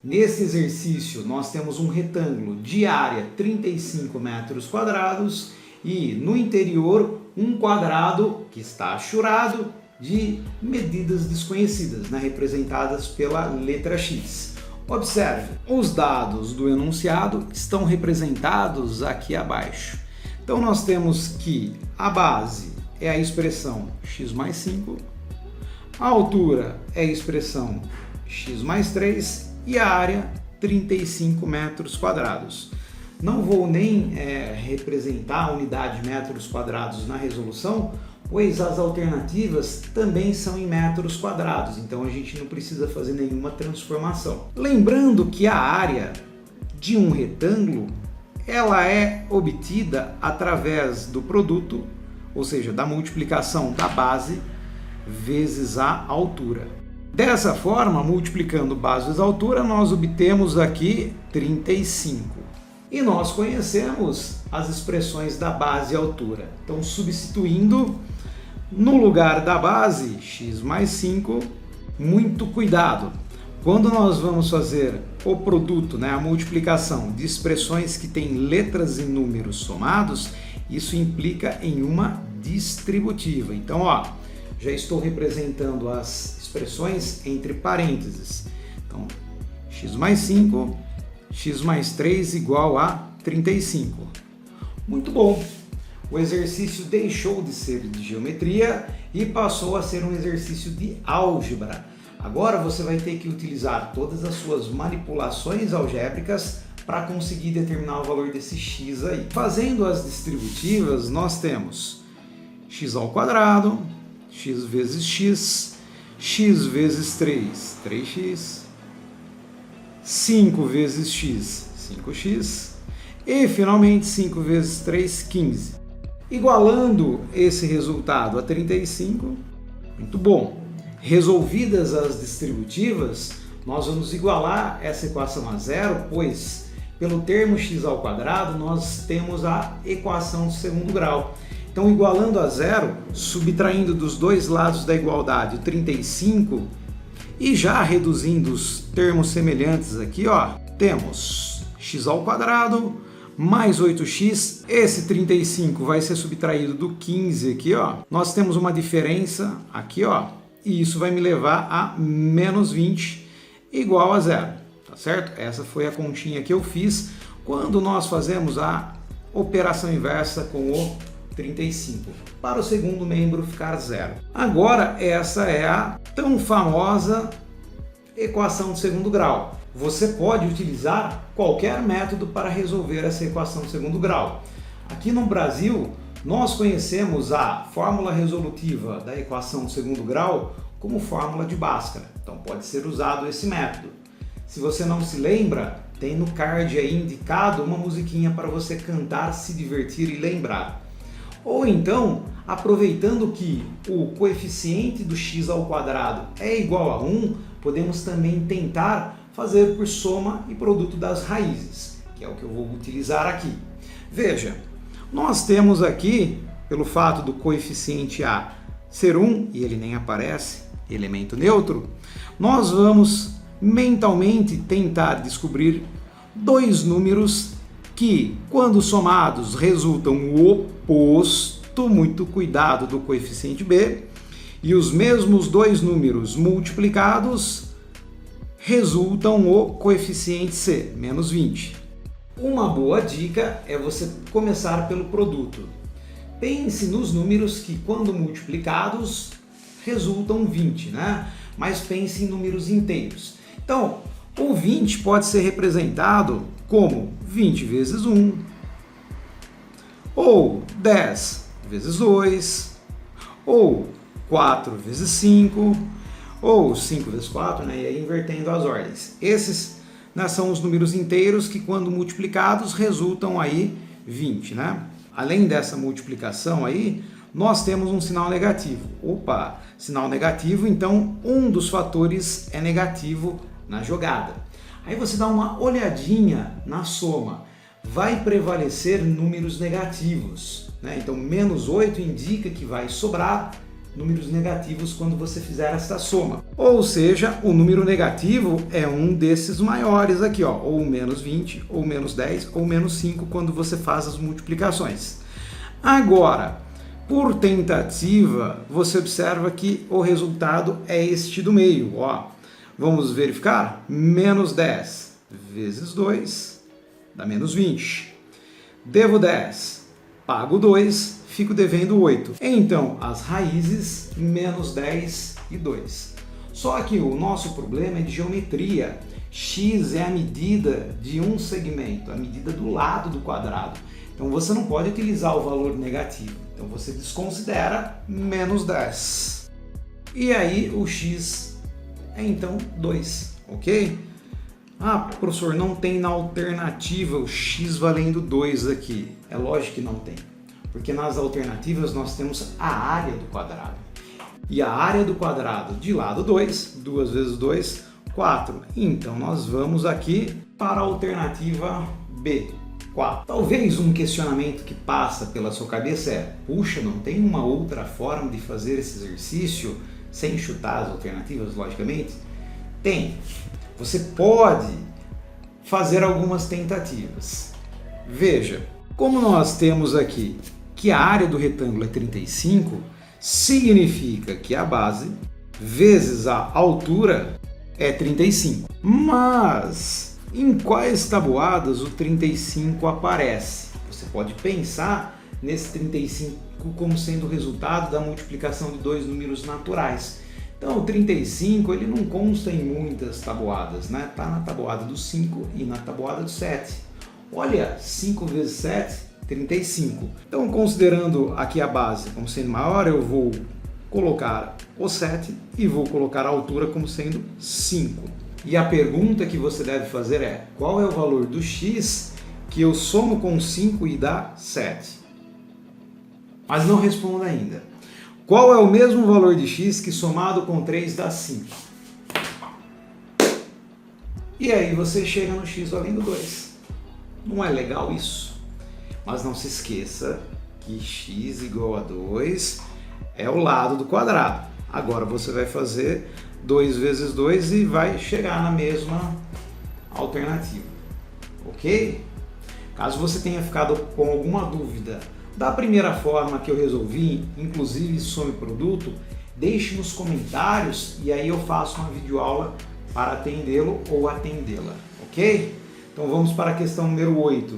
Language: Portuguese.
Nesse exercício nós temos um retângulo de área 35 metros quadrados e no interior um quadrado que está achurado de medidas desconhecidas, representadas pela letra X. Observe, os dados do enunciado estão representados aqui abaixo. Então nós temos que a base é a expressão x mais 5, a altura é a expressão x mais 3 e a área 35 metros quadrados. Não vou nem representar a unidade de metros quadrados na resolução, pois as alternativas também são em metros quadrados, então a gente não precisa fazer nenhuma transformação. Lembrando que a área de um retângulo ela é obtida através do produto, ou seja, da multiplicação da base vezes a altura. Dessa forma, multiplicando base vezes altura, nós obtemos aqui 35. E nós conhecemos as expressões da base e altura. Então, substituindo no lugar da base, x mais 5, muito cuidado. Quando nós vamos fazer o produto, a multiplicação de expressões que têm letras e números somados, isso implica em uma distributiva. Então, já estou representando as expressões entre parênteses. Então, x mais 5, x mais 3 igual a 35. Muito bom! O exercício deixou de ser de geometria e passou a ser um exercício de álgebra. Agora você vai ter que utilizar todas as suas manipulações algébricas para conseguir determinar o valor desse x aí. Fazendo as distributivas, nós temos x ao quadrado, x vezes x, x vezes 3, 3x, 5 vezes x, 5x e finalmente 5 vezes 3, 15. Igualando esse resultado a 35, muito bom. Resolvidas as distributivas, nós vamos igualar essa equação a zero, pois pelo termo x ao quadrado nós temos a equação de segundo grau. Então, igualando a zero, subtraindo dos dois lados da igualdade o 35 e já reduzindo os termos semelhantes aqui, temos x ao quadrado mais 8x, esse 35 vai ser subtraído do 15 aqui, nós temos uma diferença aqui, e isso vai me levar a menos 20 igual a zero, tá certo? Essa foi a continha que eu fiz quando nós fazemos a operação inversa com o 35, para o segundo membro ficar zero. Agora, essa é a tão famosa equação de segundo grau. Você pode utilizar qualquer método para resolver essa equação de segundo grau. Aqui no Brasil, nós conhecemos a fórmula resolutiva da equação de segundo grau como fórmula de Bhaskara. Então pode ser usado esse método. Se você não se lembra, tem no card aí indicado uma musiquinha para você cantar, se divertir e lembrar. Ou então, aproveitando que o coeficiente do x ao quadrado é igual a 1, podemos também tentar fazer por soma e produto das raízes, que é o que eu vou utilizar aqui. Veja, nós temos aqui, pelo fato do coeficiente a ser 1, e ele nem aparece, elemento neutro, nós vamos mentalmente tentar descobrir dois números que, quando somados, resultam o oposto, muito cuidado, do coeficiente b, e os mesmos dois números multiplicados resultam o coeficiente c, menos 20. Uma boa dica é você começar pelo produto. Pense nos números que, quando multiplicados, resultam 20, mas pense em números inteiros. Então, o 20 pode ser representado como 20 vezes 1, ou 10 vezes 2, ou 4 vezes 5, ou 5 vezes 4, e aí invertendo as ordens. Esses são os números inteiros que, quando multiplicados, resultam aí 20. Além dessa multiplicação aí, nós temos um sinal negativo. Opa, sinal negativo, então um dos fatores é negativo na jogada. Aí você dá uma olhadinha na soma. Vai prevalecer números negativos. Então, menos 8 indica que vai sobrar números negativos quando você fizer esta soma. Ou seja, o número negativo é um desses maiores aqui, ó, ou menos 20, ou menos 10, ou menos 5 quando você faz as multiplicações. Agora, por tentativa, você observa que o resultado é este do meio, ó. Vamos verificar? Menos 10 vezes 2 dá menos 20. Devo 10, pago 2, fico devendo 8. Então, as raízes, menos 10 e 2. Só que o nosso problema é de geometria. X é a medida de um segmento, a medida do lado do quadrado. Então, você não pode utilizar o valor negativo. Então, você desconsidera menos 10. E aí, o x é, então, 2, ok? Ah, professor, não tem na alternativa o x valendo 2 aqui. É lógico que não tem. Porque nas alternativas nós temos a área do quadrado. E a área do quadrado de lado 2, 2 vezes 2, 4. Então nós vamos aqui para a alternativa B, 4. Talvez um questionamento que passa pela sua cabeça é: puxa, não tem uma outra forma de fazer esse exercício sem chutar as alternativas, logicamente? Tem. Você pode fazer algumas tentativas. Veja, como nós temos aqui que a área do retângulo é 35, significa que a base vezes a altura é 35. Mas em quais tabuadas o 35 aparece? Você pode pensar nesse 35 como sendo o resultado da multiplicação de dois números naturais. Então o 35 ele não consta em muitas tabuadas, né? Está na tabuada do 5 e na tabuada do 7. Olha, 5 vezes 7, 35. Então, considerando aqui a base como sendo maior, eu vou colocar o 7 e vou colocar a altura como sendo 5. E a pergunta que você deve fazer é: qual é o valor do x que eu somo com 5 e dá 7? Mas não responda ainda. Qual é o mesmo valor de x que somado com 3 dá 5? E aí você chega no x valendo 2. Não é legal isso? Mas não se esqueça que x igual a 2 é o lado do quadrado. Agora você vai fazer 2 vezes 2 e vai chegar na mesma alternativa. Ok? Caso você tenha ficado com alguma dúvida da primeira forma que eu resolvi, inclusive some produto, deixe nos comentários e aí eu faço uma videoaula para atendê-lo ou atendê-la. Ok? Então vamos para a questão número 8.